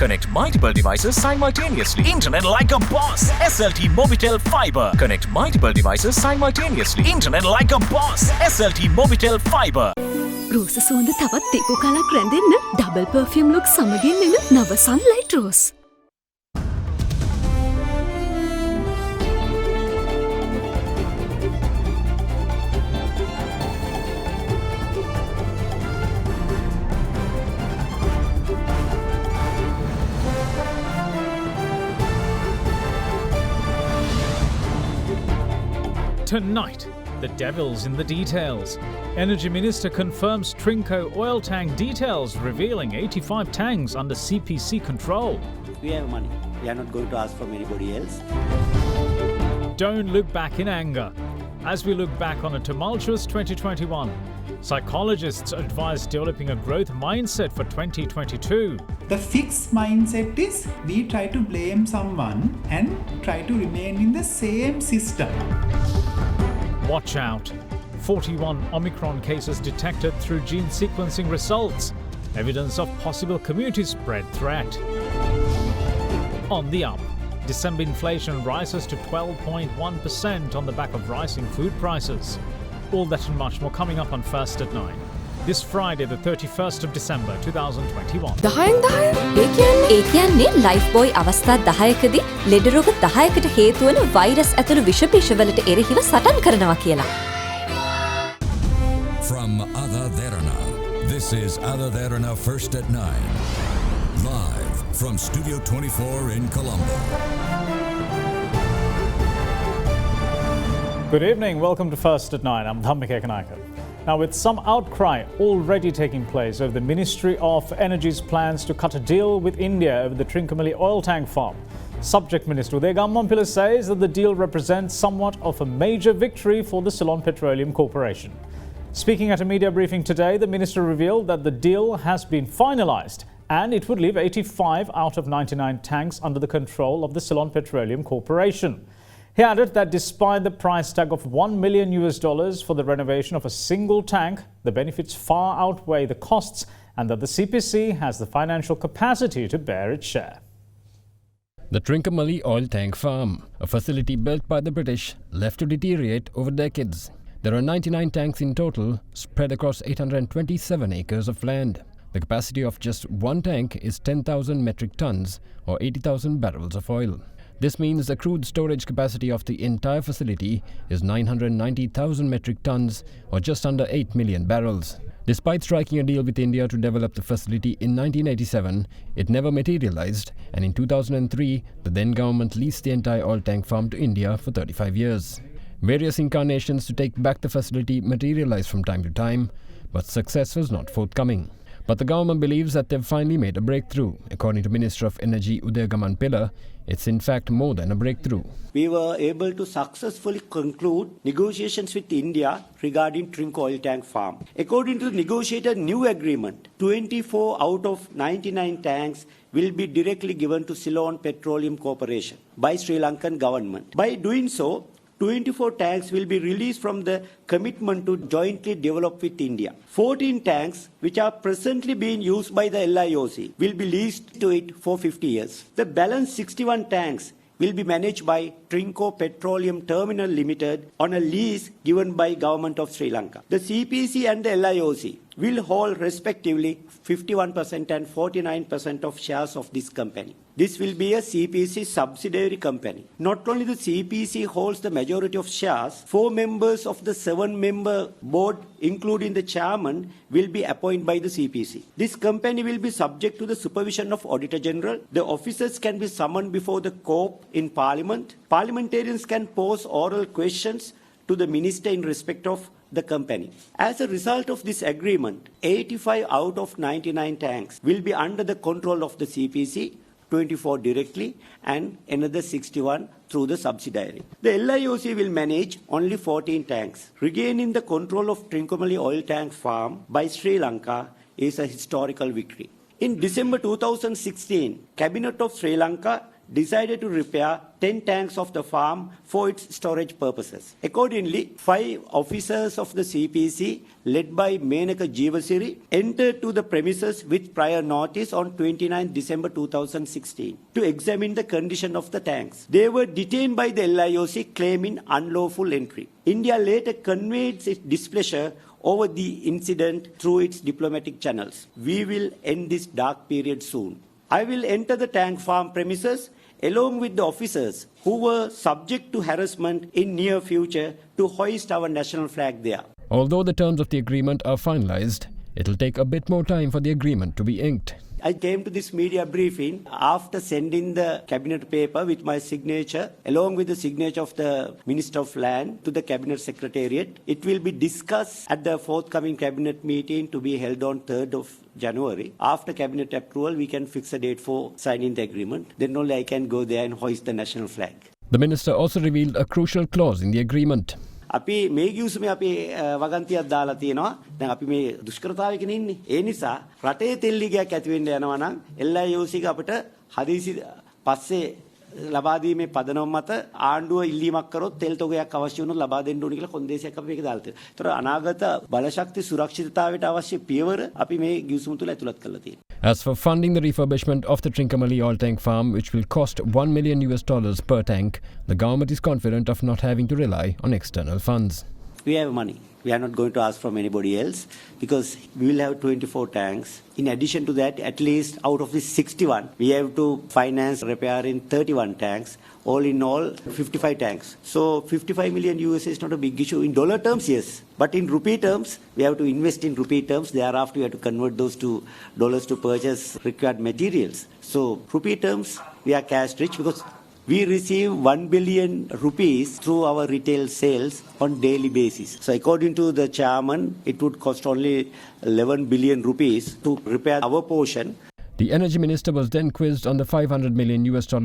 Connect multiple devices simultaneously. Internet like a boss. SLT Mobitel Fiber. Connect multiple devices simultaneously. Internet like a boss. SLT Mobitel Fiber. රෝස සුවඳ තවත් දෙකෝ කලක් රැඳෙන්න double perfume look සමගින් එන නව Sunlight rose. Tonight, the devil's in the details. Energy Minister confirms Trinco oil tank details, revealing 85 tanks under CPC control. We have money. We are not going to ask from anybody else. Don't look back in anger. As we look back on a tumultuous 2021, psychologists advise developing a growth mindset for 2022. The fixed mindset is we try to blame someone and try to remain in the same system. Watch out. 41 Omicron cases detected through gene sequencing results. Evidence of possible community spread threat. On the up, December inflation rises to 12.1% on the back of rising food prices. All that and much more coming up on First at 9. This Friday, the 31st of December 2021. ඒ කියන්නේ life බොයි අවස්ථා 10කදී ලෙඩ රෝග 10කට හේතු වන virus ඇතුළු විෂ බිෂවලට එරෙහිව සටන් කරනවා කියලා. From AdaDerana, this is AdaDerana First at 9. Live from Studio 24 in Colombo. Good evening, welcome to First at 9. I'm Dhammika Ekanaika. Now, with some outcry already taking place over the Ministry of Energy's plans to cut a deal with India over the Trincomalee oil tank farm, Subject Minister Uday Gammanpilla says that the deal represents somewhat of a major victory for the Ceylon Petroleum Corporation. Speaking at a media briefing today, the minister revealed that the deal has been finalised and it would leave 85 out of 99 tanks under the control of the Ceylon Petroleum Corporation. He added that despite the price tag of $1 million for the renovation of a single tank, the benefits far outweigh the costs and that the CPC has the financial capacity to bear its share. The Trincomalee oil tank farm, a facility built by the British, left to deteriorate over decades. There are 99 tanks in total, spread across 827 acres of land. The capacity of just one tank is 10,000 metric tons or 80,000 barrels of oil. This means the crude storage capacity of the entire facility is 990,000 metric tons or just under 8 million barrels. Despite striking a deal with India to develop the facility in 1987, it never materialized, and in 2003, the then government leased the entire oil tank farm to India for 35 years. Various incarnations to take back the facility materialized from time to time, but success was not forthcoming. But the government believes that they've finally made a breakthrough. According to Minister of Energy Uday Gammanpilla, it's in fact more than a breakthrough. We were able to successfully conclude negotiations with India regarding Trinco oil tank farm. According to the negotiated new agreement, 24 out of 99 tanks will be directly given to Ceylon Petroleum Corporation by Sri Lankan government. By doing so, 24 tanks will be released from the commitment to jointly develop with India. 14 tanks, which are presently being used by the LIOC, will be leased to it for 50 years. The balance 61 tanks will be managed by Trinco Petroleum Terminal Limited on a lease given by Government of Sri Lanka. The CPC and the LIOC will hold respectively 51% and 49% of shares of this company. This will be a CPC subsidiary company. Not only the CPC holds the majority of shares, 4 members of the 7-member board, including the chairman, will be appointed by the CPC. This company will be subject to the supervision of Auditor General. The officers can be summoned before the COP in Parliament. Parliamentarians can pose oral questions to the minister in respect of the company. As a result of this agreement, 85 out of 99 tanks will be under the control of the CPC, 24 directly and another 61 through the subsidiary. The LIOC will manage only 14 tanks. Regaining the control of Trincomalee oil tank farm by Sri Lanka is a historical victory. In December 2016, Cabinet of Sri Lanka decided to repair 10 tanks of the farm for its storage purposes. Accordingly, 5 officers of the CPC, led by Menaka Jeevasiri, entered to the premises with prior notice on 29 December 2016 to examine the condition of the tanks. They were detained by the LIOC claiming unlawful entry. India later conveyed its displeasure over the incident through its diplomatic channels. We will end this dark period soon. I will enter the tank farm premises along with the officers who were subject to harassment in near future to hoist our national flag there. Although the terms of the agreement are finalized, it'll take a bit more time for the agreement to be inked. I came to this media briefing after sending the cabinet paper with my signature along with the signature of the Minister of Land to the Cabinet Secretariat. It will be discussed at the forthcoming cabinet meeting to be held on 3rd of January. After cabinet approval, we can fix a date for signing the agreement. Then only I can go there and hoist the national flag. The minister also revealed a crucial clause in the agreement. අපි මේ ගිවිසුමේ අපි වගන්තියක් දාලා තියෙනවා. දැන් අපි මේ දුෂ්කරතාවයකින් ඉන්නේ. ඒ නිසා රටේ තෙල් ලීගයක් ඇති වෙන්න යනවා නම් LIOC එක අපිට හදිසි පස්සේ ලබා දීමේ පදනම මත ආණ්ඩුව ඉල්ලීමක් කරොත් තෙල් තොගයක් අවශ්‍ය වුණොත් ලබා දෙන්න ඕනි කියලා කොන්දේසියක් අපි මේක දාලා තියෙනවා. ඒතර අනාගත බලශක්ති සුරක්ෂිතතාවයට අවශ්‍ය පියවර අපි මේ ගිවිසුම තුල ඇතුළත් කරලා තියෙනවා. As for funding the refurbishment of the Trincomalee oil tank farm, which will cost $1 million per tank, the government is confident of not having to rely on external funds. We have money. We are not going to ask from anybody else because we will have 24 tanks. In addition to that, at least out of the 61, we have to finance repairing 31 tanks. All in all, 55 tanks. So 55 million US is not a big issue. In dollar terms, yes. But in rupee terms, we have to invest in rupee terms. Thereafter, we have to convert those to dollars to purchase required materials. So rupee terms, we are cash rich because we receive 1 billion rupees through our retail sales on daily basis. So according to the chairman, it would cost only 11 billion rupees to repair our portion. The energy minister was then quizzed on the $500 million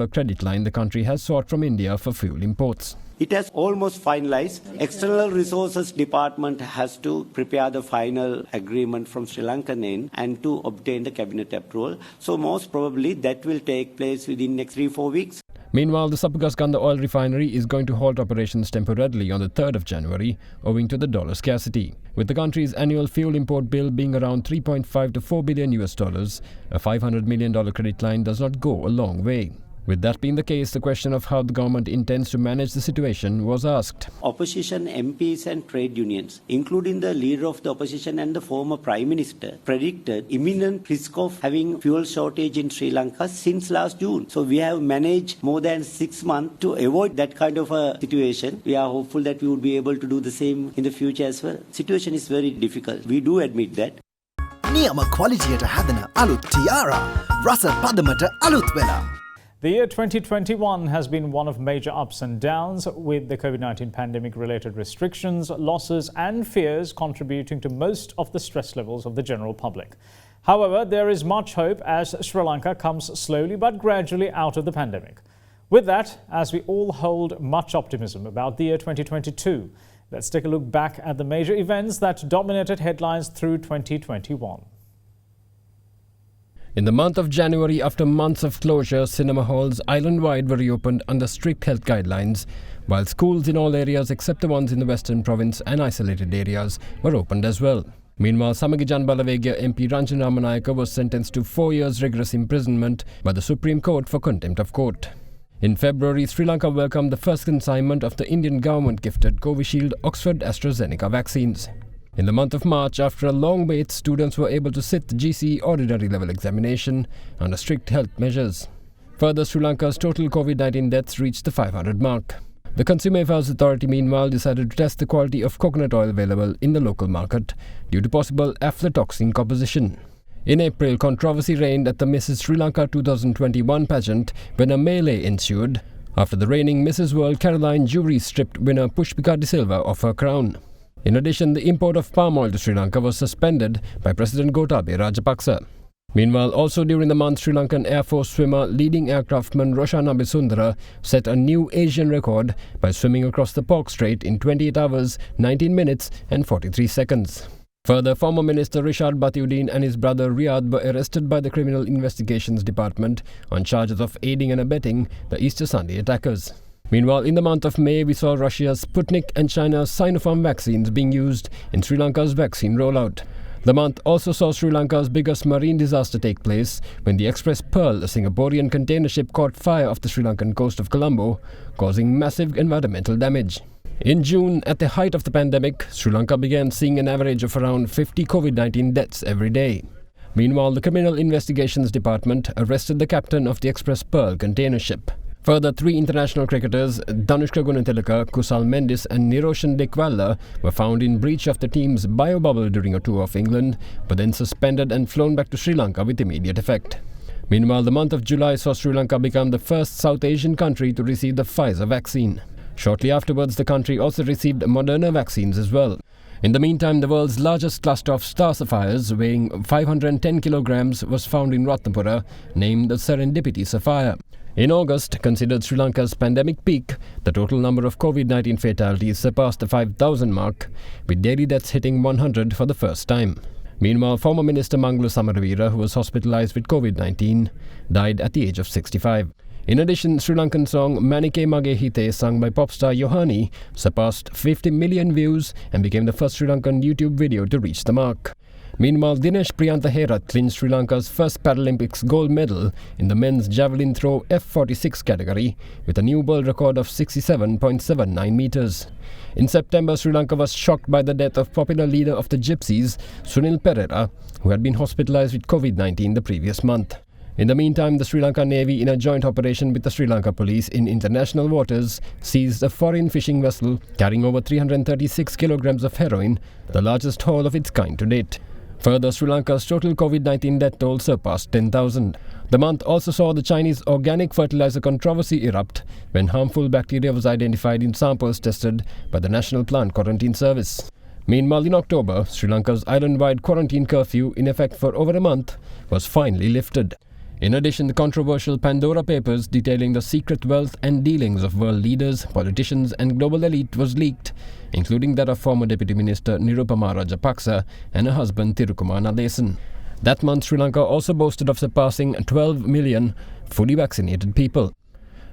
credit line the country has sought from India for fuel imports. It has almost finalized. External Resources Department has to prepare the final agreement from Sri Lankan end and to obtain the cabinet approval. So most probably that will take place within next 3-4 weeks. Meanwhile, the Sapugaskanda oil refinery is going to halt operations temporarily on the 3rd of January owing to the dollar scarcity. With the country's annual fuel import bill being around $3.5 to $4 billion, a $500 million credit line does not go a long way. With that being the case, the question of how the government intends to manage the situation was asked. Opposition MPs and trade unions, including the leader of the opposition and the former Prime Minister, predicted imminent risk of having fuel shortage in Sri Lanka since last June. So we have managed more than 6 months to avoid that kind of a situation. We are hopeful that we would be able to do the same in the future as well. Situation is very difficult. We do admit that. නියම ක්වලිටියට හැදෙන අලුත් ටියාරා රස පදමට අලුත් වෙලා. The year 2021 has been one of major ups and downs, with the COVID-19 pandemic-related restrictions, losses and fears contributing to most of the stress levels of the general public. However, there is much hope as Sri Lanka comes slowly but gradually out of the pandemic. With that, as we all hold much optimism about the year 2022, let's take a look back at the major events that dominated headlines through 2021. In the month of January, after months of closure, cinema halls island-wide were reopened under strict health guidelines, while schools in all areas except the ones in the western province and isolated areas were opened as well. Meanwhile, Samagijan Balavegya MP Ranjan Ramanayaka was sentenced to 4 years rigorous imprisonment by the Supreme Court for contempt of court. In February, Sri Lanka welcomed the first consignment of the Indian government-gifted Covishield Oxford AstraZeneca vaccines. In the month of March, after a long wait, students were able to sit the GCE ordinary level examination under strict health measures. Further, Sri Lanka's total COVID-19 deaths reached the 500 mark. The Consumer Affairs Authority, meanwhile, decided to test the quality of coconut oil available in the local market due to possible aflatoxin composition. In April, controversy reigned at the Mrs. Sri Lanka 2021 pageant when a melee ensued after the reigning Mrs. World Caroline Jury stripped winner Pushpika De Silva of her crown. In addition, the import of palm oil to Sri Lanka was suspended by President Gotabaya Rajapaksa. Meanwhile, also during the month, Sri Lankan Air Force swimmer, leading aircraftman Roshana Bisundara set a new Asian record by swimming across the Pork Strait in 28 hours, 19 minutes and 43 seconds. Further, former Minister Rishad Batiuddin and his brother Riyadh were arrested by the Criminal Investigations Department on charges of aiding and abetting the Easter Sunday attackers. Meanwhile, in the month of May, we saw Russia's Sputnik and China's Sinopharm vaccines being used in Sri Lanka's vaccine rollout. The month also saw Sri Lanka's biggest marine disaster take place when the Express Pearl, a Singaporean container ship, caught fire off the Sri Lankan coast of Colombo, causing massive environmental damage. In June, at the height of the pandemic, Sri Lanka began seeing an average of around 50 COVID-19 deaths every day. Meanwhile, the Criminal Investigations Department arrested the captain of the Express Pearl container ship. Further, 3 international cricketers, Danushka Gunatilaka, Kusal Mendis and Niroshan Dekwalla, were found in breach of the team's bio-bubble during a tour of England, but then suspended and flown back to Sri Lanka with immediate effect. Meanwhile, the month of July saw Sri Lanka become the first South Asian country to receive the Pfizer vaccine. Shortly afterwards, the country also received Moderna vaccines as well. In the meantime, the world's largest cluster of star sapphires, weighing 510 kilograms, was found in Ratnapura, named the Serendipity Sapphire. In August, considered Sri Lanka's pandemic peak, the total number of COVID-19 fatalities surpassed the 5,000 mark, with daily deaths hitting 100 for the first time. Meanwhile, former Minister Mangala Samaravira, who was hospitalized with COVID-19, died at the age of 65. In addition, Sri Lankan song Manike Mage Hite, sung by pop star Yohani, surpassed 50 million views and became the first Sri Lankan YouTube video to reach the mark. Meanwhile, Dinesh Priyantha Herath clinched Sri Lanka's first Paralympics gold medal in the men's javelin throw F46 category with a new world record of 67.79 meters. In September, Sri Lanka was shocked by the death of popular leader of the Gypsies, Sunil Perera, who had been hospitalized with COVID-19 the previous month. In the meantime, the Sri Lanka Navy, in a joint operation with the Sri Lanka Police in international waters, seized a foreign fishing vessel carrying over 336 kilograms of heroin, the largest haul of its kind to date. Further, Sri Lanka's total COVID-19 death toll surpassed 10,000. The month also saw the Chinese organic fertilizer controversy erupt when harmful bacteria was identified in samples tested by the National Plant Quarantine Service. Meanwhile, in October, Sri Lanka's island-wide quarantine curfew, in effect for over a month, was finally lifted. In addition, the controversial Pandora Papers detailing the secret wealth and dealings of world leaders, politicians and global elite was leaked, including that of former Deputy Minister Nirupama Rajapaksa and her husband Thirukumar Nadesan. That month, Sri Lanka also boasted of surpassing 12 million fully vaccinated people.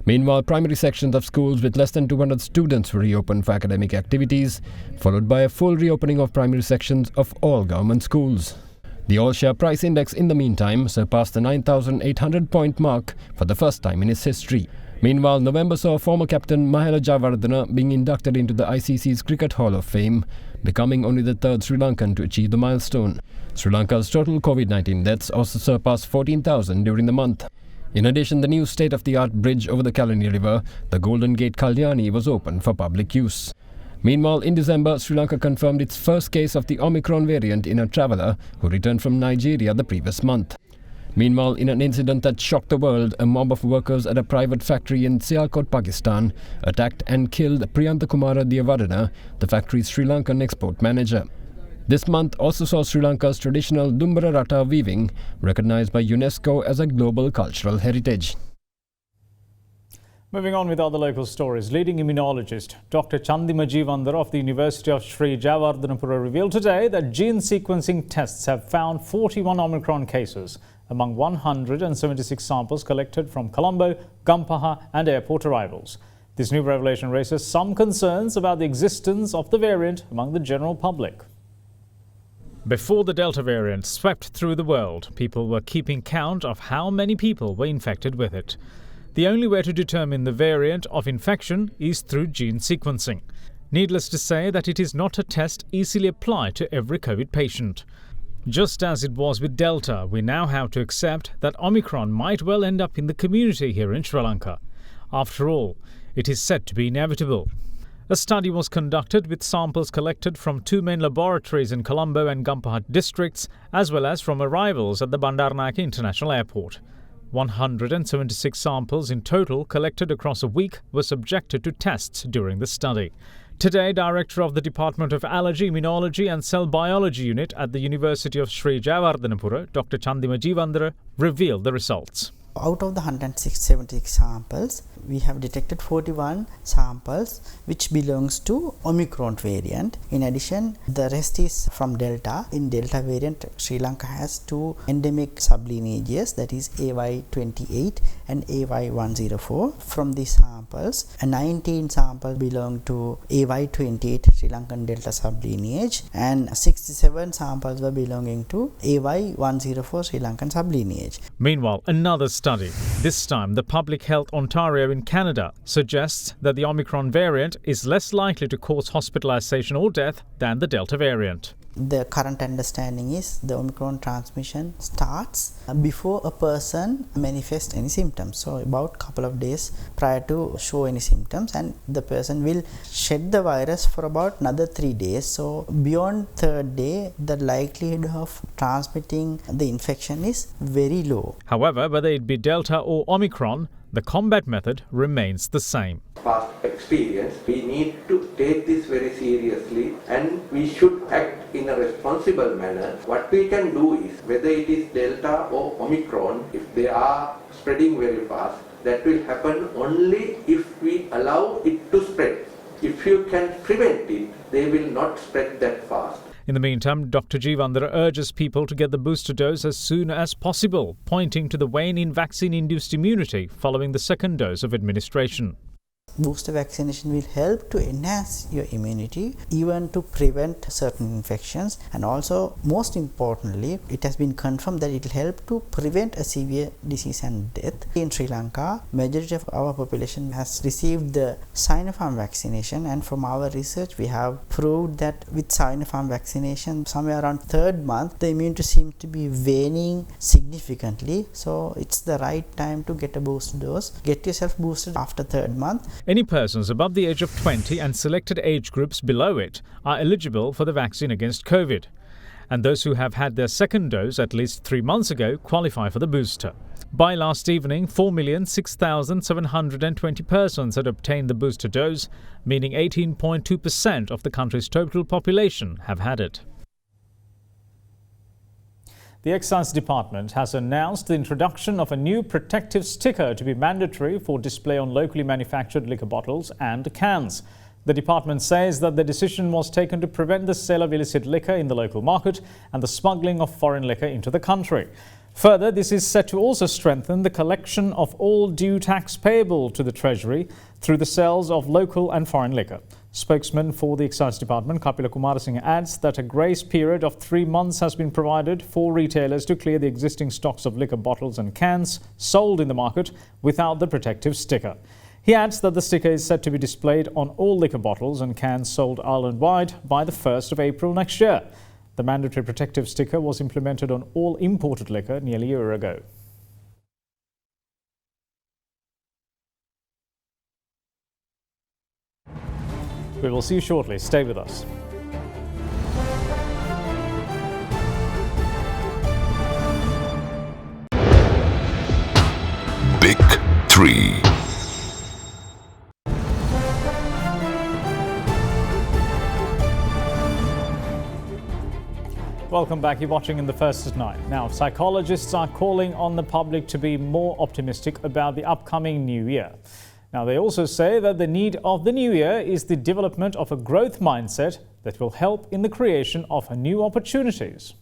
Meanwhile, primary sections of schools with less than 200 students were reopened for academic activities, followed by a full reopening of primary sections of all government schools. The all-share price index, in the meantime, surpassed the 9,800-point mark for the first time in its history. Meanwhile, November saw former captain Mahela Jayawardena being inducted into the ICC's Cricket Hall of Fame, becoming only the third Sri Lankan to achieve the milestone. Sri Lanka's total COVID-19 deaths also surpassed 14,000 during the month. In addition, the new state-of-the-art bridge over the Kalani River, the Golden Gate Kalyani, was opened for public use. Meanwhile, in December, Sri Lanka confirmed its first case of the Omicron variant in a traveller who returned from Nigeria the previous month. Meanwhile, in an incident that shocked the world, a mob of workers at a private factory in Sialkot, Pakistan, attacked and killed Priyantha Kumara Diyavardena, the factory's Sri Lankan export manager. This month also saw Sri Lanka's traditional Dumbara Rata weaving recognized by UNESCO as a global cultural heritage. Moving on with other local stories, leading immunologist Dr. Chandima Jeevandar of the University of Sri Jayawardhanapura revealed today that gene sequencing tests have found 41 Omicron cases among 176 samples collected from Colombo, Gampaha and airport arrivals. This new revelation raises some concerns about the existence of the variant among the general public. Before the Delta variant swept through the world, people were keeping count of how many people were infected with it. The only way to determine the variant of infection is through gene sequencing. Needless to say that it is not a test easily applied to every COVID patient. Just as it was with Delta, we now have to accept that Omicron might well end up in the community here in Sri Lanka. After all, it is said to be inevitable. A study was conducted with samples collected from 2 main laboratories in Colombo and Gampaha districts, as well as from arrivals at the Bandaranaike International Airport. 176 samples in total collected across a week were subjected to tests during the study. Today, Director of the Department of Allergy, Immunology and Cell Biology Unit at the University of Sri Jayawardhanapura, Dr. Chandima Jeevandar, revealed the results. Out of the 176 samples, we have detected 41 samples which belongs to Omicron variant. In addition, the rest is from Delta. In Delta variant, Sri Lanka has two endemic sublineages, that is AY28 and AY104. From these samples, 19 samples belong to AY28 Sri Lankan Delta sublineage and 67 samples were belonging to AY104 Sri Lankan sublineage. Meanwhile, another study, this time the Public Health Ontario in Canada, suggests that the Omicron variant is less likely to cause hospitalization or death than the Delta variant. The current understanding is the Omicron transmission starts before a person manifests any symptoms. So about couple of days prior to show any symptoms, and the person will shed the virus for about another 3 days. So beyond third day, the likelihood of transmitting the infection is very low. However, whether it be Delta or Omicron, the combat method remains the same. Past experience, we need to take this very seriously and we should act in a responsible manner. What we can do is, whether it is Delta or Omicron, if they are spreading very fast, that will happen only if we allow it to spread. If you can prevent it, they will not spread that fast. In the meantime, Dr. Jeevandara urges people to get the booster dose as soon as possible, pointing to the wane in vaccine-induced immunity following the second dose of administration. Booster vaccination will help to enhance your immunity, even to prevent certain infections, and also most importantly, it has been confirmed that it will help to prevent a severe disease and death. In Sri Lanka, majority of our population has received the Sinopharm vaccination, and from our research we have proved that with Sinopharm vaccination, somewhere around third month, the immunity seems to be waning significantly. So it's the right time to get a booster dose. Get yourself boosted after third month. Any persons above the age of 20 and selected age groups below it are eligible for the vaccine against COVID. And those who have had their second dose at least 3 months ago qualify for the booster. By last evening, 4,06,720 persons had obtained the booster dose, meaning 18.2% of the country's total population have had it. The Excise Department has announced the introduction of a new protective sticker to be mandatory for display on locally manufactured liquor bottles and cans. The department says that the decision was taken to prevent the sale of illicit liquor in the local market and the smuggling of foreign liquor into the country. Further, this is set to also strengthen the collection of all due tax payable to the Treasury through the sales of local and foreign liquor. Spokesman for the Excise Department, Kapila Kumarasinghe, adds that a grace period of 3 months has been provided for retailers to clear the existing stocks of liquor bottles and cans sold in the market without the protective sticker. He adds that the sticker is set to be displayed on all liquor bottles and cans sold island-wide by the 1st of April next year. The mandatory protective sticker was implemented on all imported liquor nearly a year ago. We will see you shortly. Stay with us. Big 3. Welcome back. You're watching In the First at 9. Now, psychologists are calling on the public to be more optimistic about the upcoming new year. Now, they also say that the need of the new year is the development of a growth mindset that will help in the creation of new opportunities.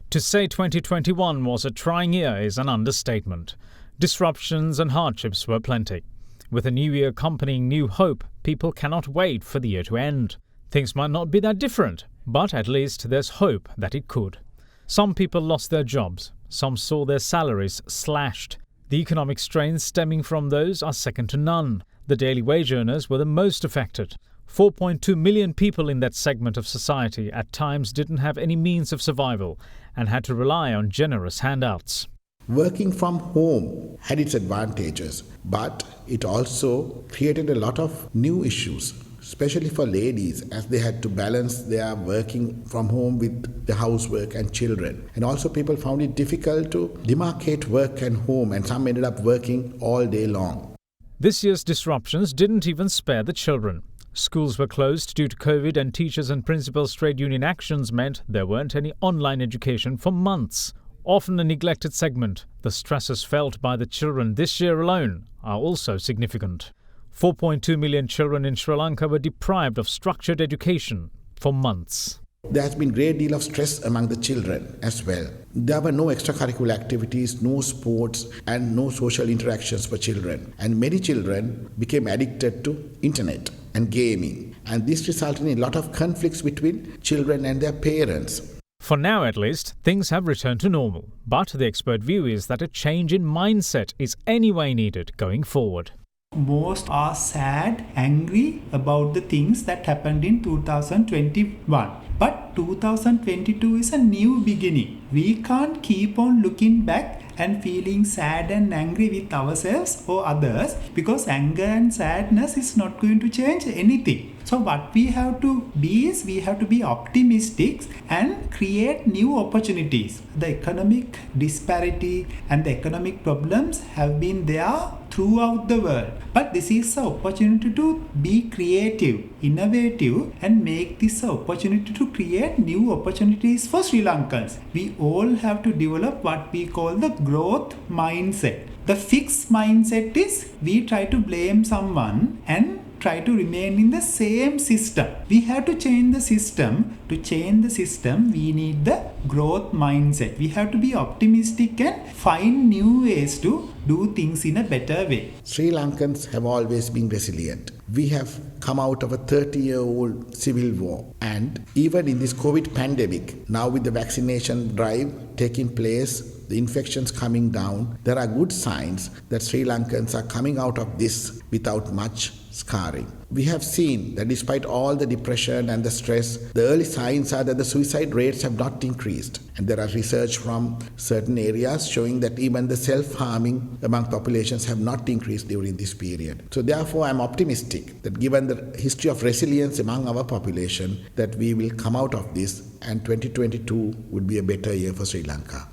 To say 2021 was a trying year is an understatement. Disruptions and hardships were plenty. With a new year accompanying new hope, people cannot wait for the year to end. Things might not be that different, but at least there's hope that it could. Some people lost their jobs. Some saw their salaries slashed. The economic strains stemming from those are second to none. The daily wage earners were the most affected. 4.2 million people in that segment of society at times didn't have any means of survival and had to rely on generous handouts. Working from home had its advantages, but it also created a lot of new issues, especially for ladies, as they had to balance their working from home with the housework and children. And also people found it difficult to demarcate work and home, and some ended up working all day long. This year's disruptions didn't even spare the children. Schools were closed due to COVID, and teachers and principals' trade union actions meant there weren't any online education for months. Often a neglected segment, the stresses felt by the children this year alone are also significant. 4.2 million children in Sri Lanka were deprived of structured education for months. There has been a great deal of stress among the children as well. There were no extracurricular activities, no sports, and no social interactions for children. And many children became addicted to internet and gaming. And this resulted in a lot of conflicts between children and their parents. For now, at least, things have returned to normal. But the expert view is that a change in mindset is anyway needed going forward. Most are sad, angry about the things that happened in 2021. But 2022 is a new beginning. We can't keep on looking back and feeling sad and angry with ourselves or others, because anger and sadness is not going to change anything. So what we have to be is, we have to be optimistic and create new opportunities. The economic disparity and the economic problems have been there throughout the world. But this is an opportunity to be creative, innovative, and make this an opportunity to create new opportunities for Sri Lankans. We all have to develop what we call the growth mindset. The fixed mindset is, we try to blame someone and try to remain in the same system. We have to change the system. To change the system, we need the growth mindset. We have to be optimistic and find new ways to do things in a better way. Sri Lankans have always been resilient. We have come out of a 30-year-old civil war. And even in this COVID pandemic, now with the vaccination drive taking place, the infections coming down, there are good signs that Sri Lankans are coming out of this without much scarring. We have seen that despite all the depression and the stress, the early signs are that the suicide rates have not increased. And there are research from certain areas showing that even the self-harming among populations have not increased during this period. So therefore, I'm optimistic that given the history of resilience among our population, that we will come out of this, and 2022 would be a better year for Sri Lanka.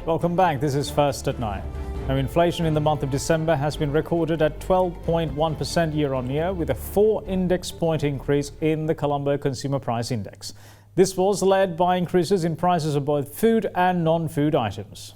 Welcome back. This is First at 9. Now, inflation in the month of December has been recorded at 12.1% year on year, with a 4 index point increase in the Colombo Consumer Price Index. This was led by increases in prices of both food and non-food items.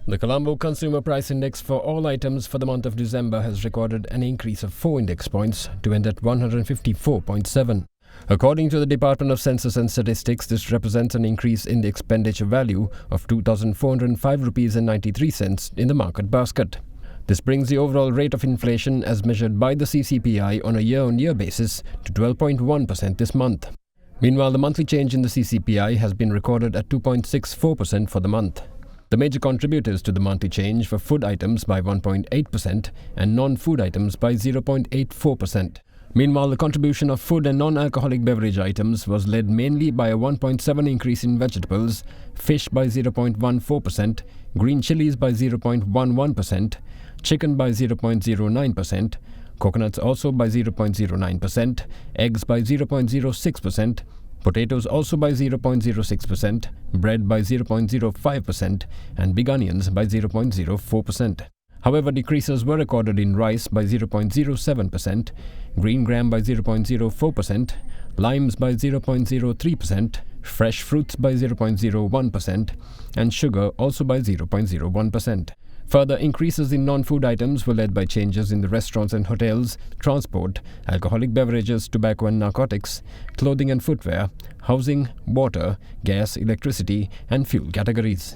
The Colombo Consumer Price Index for all items for the month of December has recorded an increase of 4 index points to end at 154.7. According to the Department of Census and Statistics, this represents an increase in the expenditure value of 2,405 rupees and 93 cents in the market basket. This brings the overall rate of inflation as measured by the CCPI on a year-on-year basis to 12.1% this month. Meanwhile, the monthly change in the CCPI has been recorded at 2.64% for the month. The major contributors to the monthly change were food items by 1.8% and non-food items by 0.84%. Meanwhile, the contribution of food and non-alcoholic beverage items was led mainly by a 1.7% increase in vegetables, fish by 0.14%, green chilies by 0.11%, chicken by 0.09%, coconuts also by 0.09%, eggs by 0.06%, potatoes also by 0.06%, bread by 0.05%, and big onions by 0.04%. However, decreases were recorded in rice by 0.07%, green gram by 0.04%, limes by 0.03%, fresh fruits by 0.01%, and sugar also by 0.01%. Further increases in non-food items were led by changes in the restaurants and hotels, transport, alcoholic beverages, tobacco and narcotics, clothing and footwear, housing, water, gas, electricity, and fuel categories.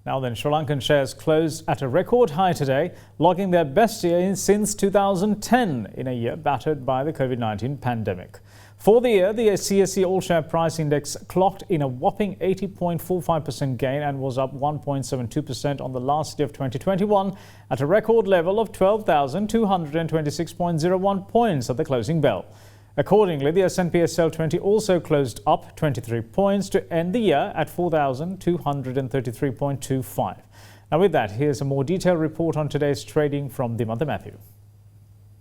Now then, Sri Lankan shares closed at a record high today, logging their best year since 2010 in a year battered by the COVID-19 pandemic. For the year, the CSE All-Share Price Index clocked in a whopping 80.45% gain and was up 1.72% on the last day of 2021 at a record level of 12,226.01 points at the closing bell. Accordingly, the S&P SL 20 also closed up 23 points to end the year at 4,233.25. Now with that, here's a more detailed report on today's trading from Dimantha Matthew.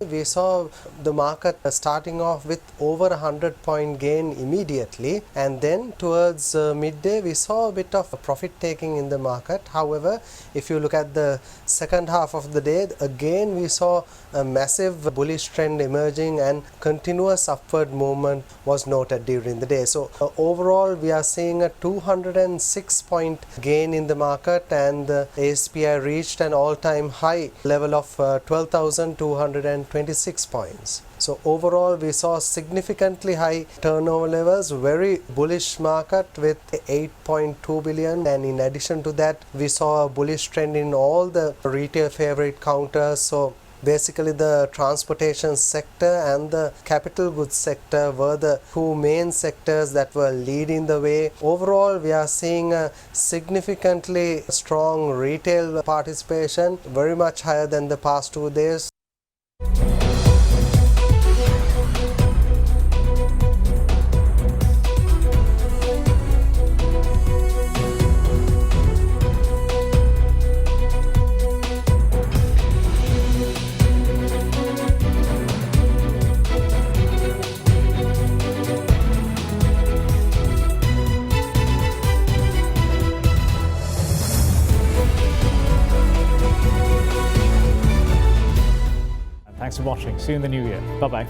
We saw the market starting off with over 100-point gain immediately, and then towards midday we saw a bit of profit taking in the market. However, if you look at the second half of the day, again we saw a massive bullish trend emerging and continuous upward movement was noted during the day. So overall we are seeing a 206-point gain in the market, and the ASPI reached an all-time high level of 12,226 points. So overall we saw significantly high turnover levels, very bullish market with 8.2 billion, and in addition to that we saw a bullish trend in all the retail favorite counters. So basically the transportation sector and the capital goods sector were the two main sectors that were leading the way. Overall we are seeing a significantly strong retail participation, very much higher than the past 2 days. Thanks for watching. See you in the new year. Bye-bye.